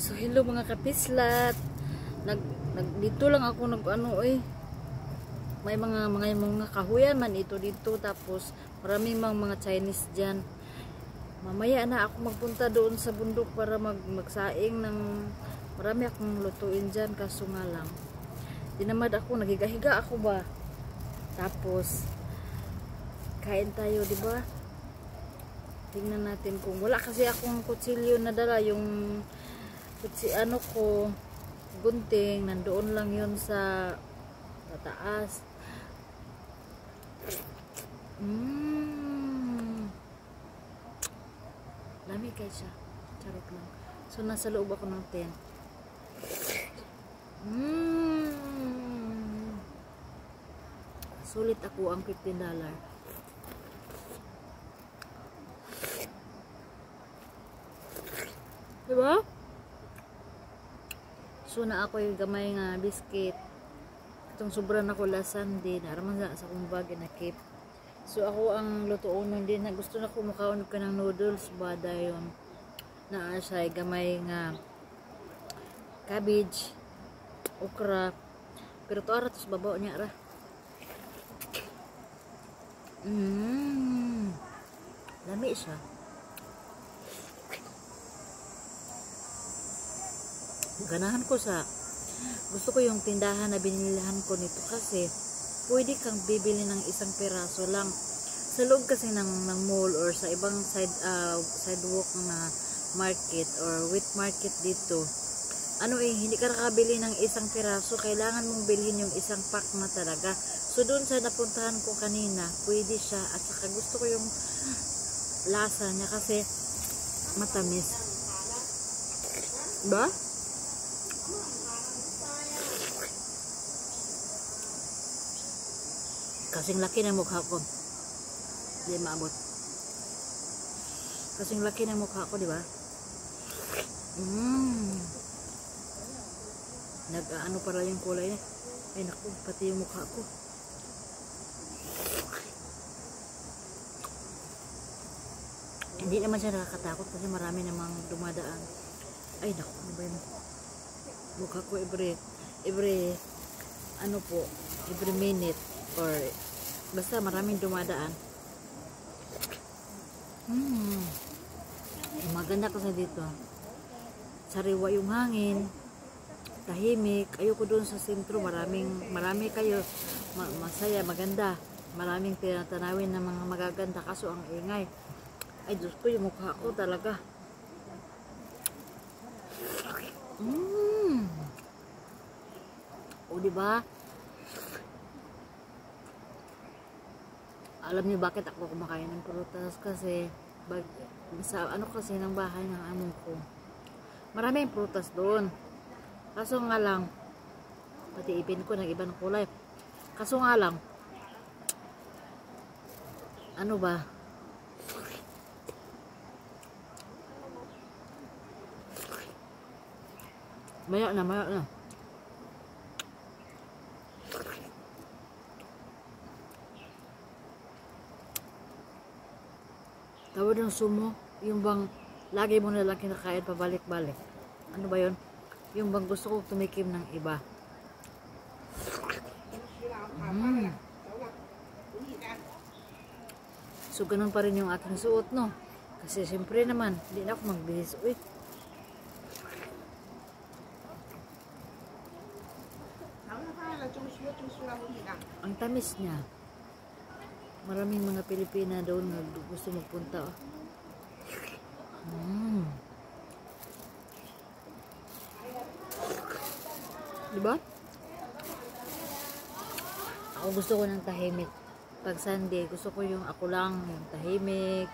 So hello mga kapislat. Dito lang ako may mga kahuyan man ito dito, tapos maraming mga Chinese diyan. Mamaya na ako magpunta doon sa bundok para magsaing ng marami akong lutuin diyan, kaso nga lang dinamad ako, nagigahiga ako ba. Tapos kain tayo, di ba? Tingnan natin kung wala kasi akong kutsilyo na dala, yung gunting nandoon lang yun sa taas. Lamig kayo siya, charot lang. So nasa loob ako ng tent. Sulit ako ang $15. Diba? So na ako yung gamay nga biscuit. Itong sobra na ko lasan din. Araman sa akong bagay na keep. So ako ang lutuon din na gusto na ko makaunod ka ng noodles ba dayon. Na asay gamay nga cabbage, okra. Pero to ara tos babaw niya ra. Lami siya. Ganahan ko gusto ko yung tindahan na binilihan ko nito, kasi pwede kang bibili ng isang piraso lang sa loob kasi ng mall or sa ibang sidewalk na market or wheat market dito. Hindi ka nakabili ng isang piraso, kailangan mong bilhin yung isang pack na talaga. So doon sa napuntahan ko kanina, pwede siya, at saka gusto ko yung lasa niya kasi matamis. Ba? Kasing laki ng mukha ko. Hindi maabot. Kasing laki ng mukha ko, di ba? Nag-ano para yung kulay niya. Ay naku, pati yung mukha ko. Hindi naman siya nakakatakot kasi marami namang dumadaan. Ay naku, ano ba yung mukha ko every minute or basta maraming dumadaan. Maganda kasi dito, sariwa yung hangin, tahimik. Ayoko doon sa sentro, marami kayo, masaya, maganda, maraming tinatanawin na mga magaganda, kaso ang ingay. Ay Diyos ko, yung mukha ko talaga. O diba? Alam niyo bakit ako kumakain ng prutas? Kasi sa kasi ng bahay ng amo ko, maraming prutas doon. Kaso nga lang, pati ipin ko ng ibang kulay. Kaso nga lang, ano ba? Maya na. Tawad ng sumo, yung bang lagi mo nalang kinakain pabalik-balik. Ano ba yun? Yung bang gusto ko tumikim ng iba. So ganun pa rin yung aking suot, no? Kasi siyempre naman, hindi na ako magbihis. Uy. Ang tamis niya. Maraming mga Pilipina doon na gusto magpunta. Diba? Ako gusto ko ng tahimik. Pag Sunday, gusto ko yung ako lang, yung tahimik.